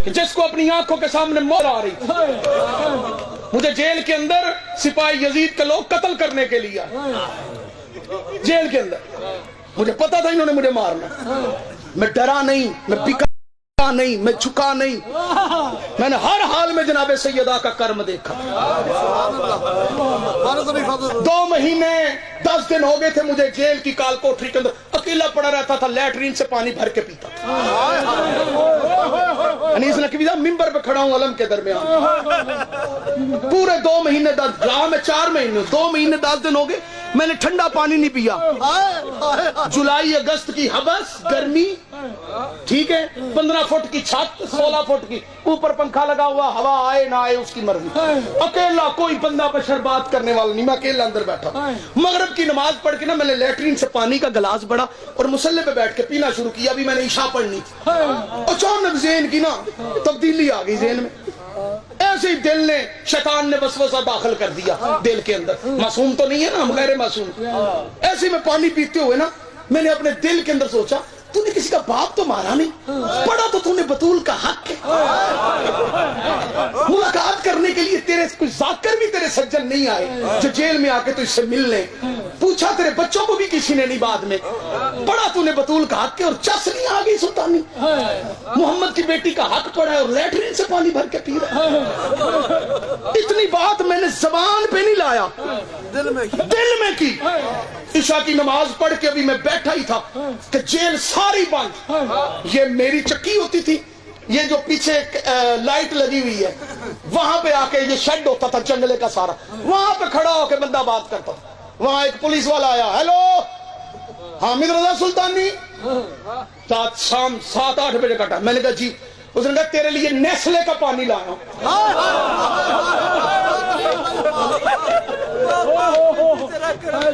जिसको अपनी आंखों के सामने मौत आ रही थी। मुझे जेल के अंदर सिपाही यजीद के लोग कत्ल करने के लिए आए, जेल के अंदर। मुझे पता था इन्होंने मुझे मारना। मैं डरा नहीं, मैं बिका नहीं, मैं झुका नहीं। मैंने हर हाल में जनाबे सैयदा का कर्म देखा। 2 महीने 10 दिन हो गए थे मुझे जेल की काल कोठरी के अंदर, अकेला पड़ा रहता था, लैट्रीन से पानी भर के पीता था। अनीस नकवी साहब मिंबर पे खड़ा हूं अलम के दरमियान। पूरे 2 महीने 10 राह में 4 महीने 2 महीने 10 दिन हो गए मैंने ठंडा पानी नहीं पिया। जुलाई अगस्त की हबस गर्मी, ठीक है, 15 फुट की छत, 16 फुट की, ऊपर पंखा लगा हुआ, हवा आए ना आए उसकी मर्जी। अकेला, कोई बंदा बशर बात करने वाला नहीं, मैं अकेला अंदर बैठा। मगरिब की नमाज पढ़ के ना मैंने लैट्रीन से पानी का गिलास बड़ा और मुसल्ले पे बैठ के पीना शुरू किया। अभी मैंने इशा पढ़नी थी, अचानक ज़हन की ना तब्दीली आ गई ज़हन में। ऐसे ही दिल ने, शैतान ने वसवसा दाखिल कर दिया दिल के अंदर। मासूम तो नहीं है ना, हम गैर मासूम। ऐसे में पानी पीते हुए ना मैंने अपने दिल के अंदर सोचा, तूने किसी का बाप तो मारा नहीं, पढ़ा तो तूने बतूल का हक है। मुलाकात करने के लिए तेरे कोई जाकर भी तेरे सज्जन नहीं आए जो जेल में आके तो इससे मिल ले। पूछा तेरे बच्चों को भी किसी ने नहीं बाद में, पढ़ा तूने बतूल का हक है और चस नहीं आ गई सुल्तानी। मोहम्मद की बेटी का हक पड़ा है और लैट्रिन से पानी भर के पी रहा है। इतनी बात मैंने जबान पे नहीं लाया, दिल में की। इशा की नमाज पढ़ के अभी मैं बैठा ही था कि जेल सारी बंद। ये मेरी चक्की होती थी, ये जो पीछे लाइट लगी हुई है वहां पे आके ये शेड होता था जंगले का सारा, वहां पे खड़ा होके बंदा बात करता था। वहां एक पुलिस वाला आया, हेलो हामिद रजा सुल्तानी, शाम 7-8 बजे का टाइम। मैंने कहा जी। उसने कहा तेरे लिए नेस्ले का पानी लाया।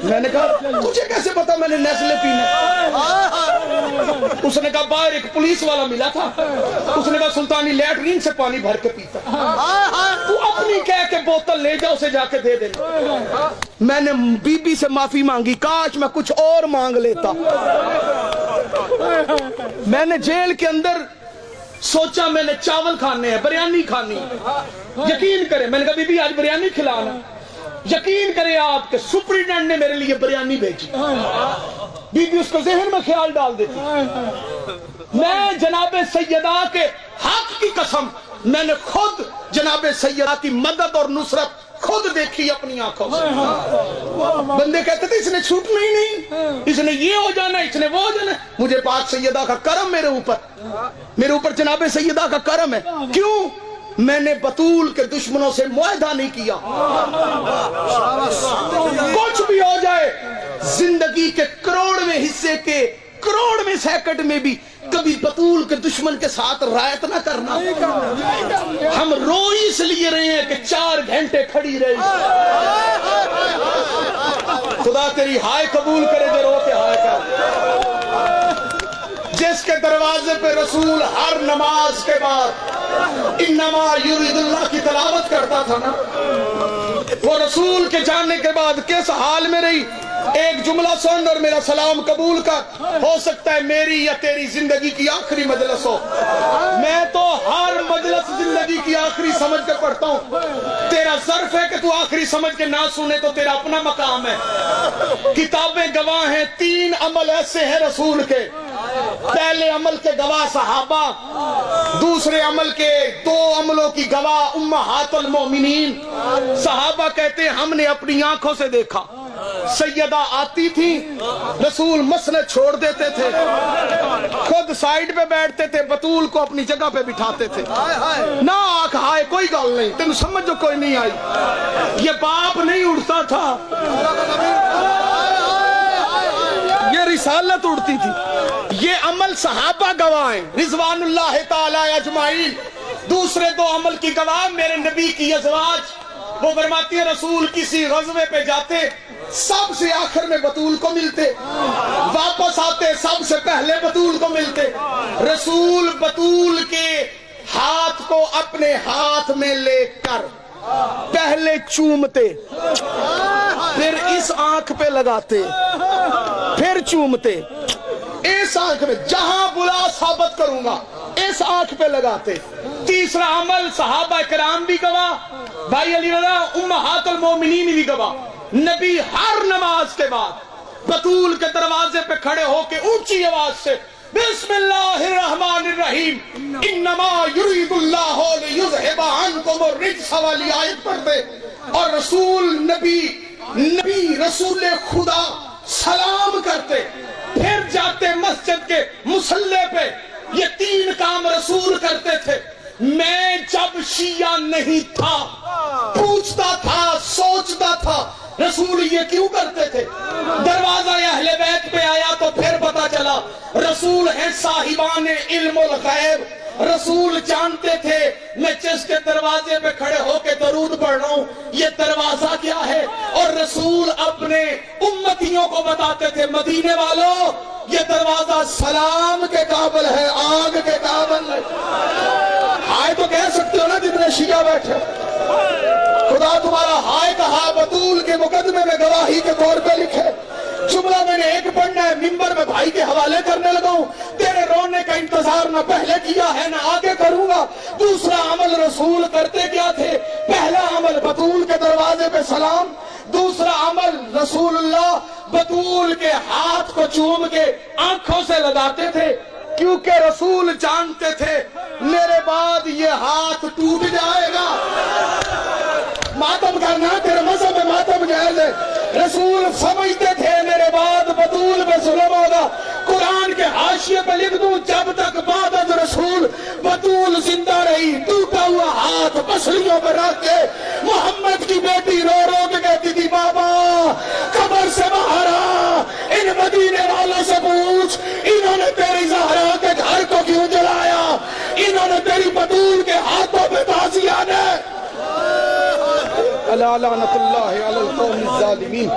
मैंने कहा तुझे कैसे पता मैंने नेस्ले पीना? उसने कहा बाहर एक पुलिस वाला मिला था, उसने कहा सुल्तानी लैट्रीन से पानी भर के पीता, तू अपनी कह के बोतल ले जा उसे जाके दे देना। मैंने बीबी से माफी मांगी, काश मैं कुछ और मांग लेता। मैंने जेल के अंदर सोचा मैंने चावल खाने हैं, बिरयानी खानी। यकीन करें, मैंने कहा बीबी आज बिरयानी खिलाना। यकीन करें आपके सुपरिटेंडेंट ने मेरे लिए बिरयानी भेजी। बीबी उसको ज़हन में ख्याल डाल देती। मैं जनाबे सैयदा के हक की कसम, मैंने खुद जनाबे सैयदा की मदद और नुसरत खुद देखी अपनी आंखों से। बंदे कहते थे इसने छूटना ही नहीं, इसने ये हो जाना, इसने वो हो जाना। मुझे पाक सैयदा का करम मेरे ऊपर जनाबे सैयदा का करम है। क्यों? मैंने बतूल के दुश्मनों से मुआहदा नहीं किया। कुछ भी हो जाए, जिंदगी के करोड़वें हिस्से के करोड़वें सेकंड में भी कभी बतूल के दुश्मन के साथ रायत ना करना। हम रो इसलिए रहे हैं कि 4 घंटे खड़ी रही। खुदा तेरी हाय कबूल करे जो रोते हाय कर। जिसके दरवाजे पे रसूल हर नमाज के बाद इन्नमा युरिदुल्लाह की तिलावत करता था ना, वो रसूल के जाने के बाद किस हाल में रही? एक जुमला सुन और मेरा सलाम कबूल कर। हो सकता है मेरी या तेरी जिंदगी की आखिरी मजलिस हो। मैं तो हर मजलिस जिंदगी की आखिरी समझ के पढ़ता हूँ। तेरा ज़र्फ है कि तू आखिरी समझ के ना सुने तो तेरा अपना मकाम है। किताबें गवाह हैं, 3 अमल ऐसे हैं रसूल के। पहले अमल के गवाह सहाबा, दूसरे अमल के 2 अमलों की गवाह उम्महातुल मोमिनीन। सहाबा कहते हैं हमने अपनी आंखों से देखा, सैयदा आती थी, रसूल मसनद छोड़ देते थे, खुद साइड पे बैठते थे, बतूल को अपनी जगह पे बिठाते थे। ना आंख हाय कोई गल नहीं, तेन समझ जो कोई नहीं आई। ये बाप नहीं उड़ता था, ये रिसालत उड़ती थी। ये अमल सहाबा गवाह हैं रिजवानुल्लाह ताला अजमाइन। दूसरे 2 अमल की गवाह मेरे नबी की अज़वाज। वो फरमाती है रसूल किसी गज़वे पे जाते, सबसे आखिर में बतूल को मिलते, वापस आते सबसे पहले बतूल को मिलते। रसूल बतूल के हाथ को अपने हाथ में लेकर पहले चूमते, फिर इस आंख पे लगाते, फिर चूमते। इस आंख में जहां बुला साबित करूंगा, اس آنکھ پہ لگاتے. تیسرا عمل صحابہ کرام بھی گواہ, بھائی علی رضا امہات المومنین بھی گواہ, نبی ہر نماز کے بعد بطول کے دروازے پہ کھڑے ہو کے اونچی آواز سے بسم اللہ الرحمن الرحیم انما یرید اللہ لیذھب عنکم الرجس والی آیت پڑھتے, اور رسول نبی رسول خدا سلام کرتے, پھر جاتے مسجد کے مصلی پہ. یہ 3 کام رسول کرتے تھے. میں جب شیعہ نہیں تھا پوچھتا تھا, سوچتا تھا رسول یہ کیوں کرتے تھے. دروازہ اہل بیت پہ آیا تو پھر پتا چلا رسول ہیں صاحبان علم الغیب. رسول جانتے تھے میں جس کے دروازے پہ کھڑے ہو کے درود پڑھ رہا ہوں یہ دروازہ کیا ہے, اور رسول اپنے امتیوں کو بتاتے تھے مدینے والوں یہ دروازہ سلام کے قابل ہے, آگ کے قابل ہے. ہائے تو کہہ سکتے ہو نا جتنے شیعہ بیٹھے, خدا تمہارا ہائے کہا بطول کے مقدمے میں گواہی کے طور پہ لکھے. جملہ میں نے ایک پڑھنا ہے, ممبر میں بھائی کے حوالے کرنے لگا ہوں. تیرے رونے کا انتظار نہ پہلے کیا ہے نہ آگے کروں گا. دوسرا عمل رسول کرتے کیا تھے, پہلا عمل بطول کے دروازے پہ سلام, دوسرا عمل رسول اللہ بطول کے ہاتھ کو چوم کے آنکھوں سے لگاتے تھے, کیونکہ رسول جانتے تھے میرے بعد یہ ہاتھ ٹوٹ جائے گا. ماتم کرنا تیرے مذہب میں ماتم جائز ہے. رسول سمجھتے تھے میرے بعد بطول پہ ظلم ہوگا. قرآن کے حاشیے پہ لکھ دوں جب تک بعد از رسول بطول زندہ رہی ٹوٹا ہوا ہاتھ پسلیوں پہ رکھ کے محمد کی بیٹی رو رو کے کہتی تھی بابا قبر سے باہر آ, ان مدینے والوں سے پوچھ انہوں نے تیری زہرا کے گھر کو کیوں جلایا, انہوں نے تیری بطول کے ہاتھوں پہ تازیہ نے. الا لعنت اللہ علی القوم الظالمین.